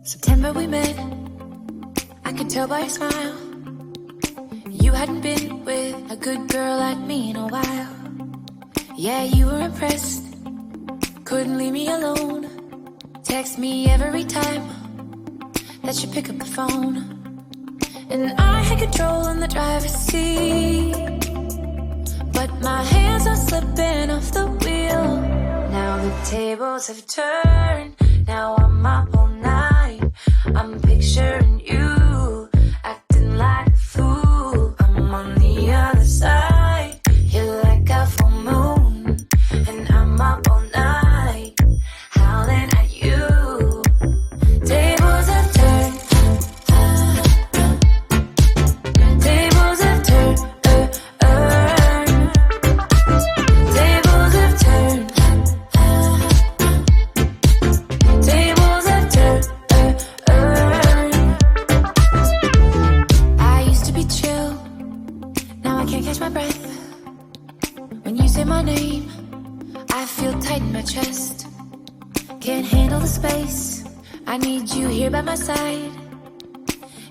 September we met, I could tell by your smile. You hadn't been with a good girl like me in a while. Yeah, you were impressed, couldn't leave me alone. Text me every time that you pick up the phone. And I had control in the driver's seat, but my hands are slipping off the wheel. Now the tables have turned, now I'm up all night. I'm picturing you, acting like a fool. I'm on the other side, you're like a full moon. And I'm up all night, howling at you. Tables have turned, tables have turned, tables have turned, tables have turned. I used to be chill, now I can't catch my breath. When you say my name, I feel tight in my chest. Can't handle the space, I need you here by my side.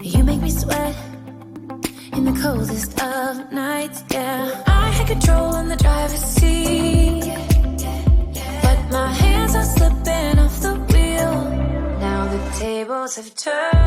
You make me sweat in the coldest of nights, yeah. I had control in the driver's seat, but my hands are slipping off the wheel. Now the tables have turned.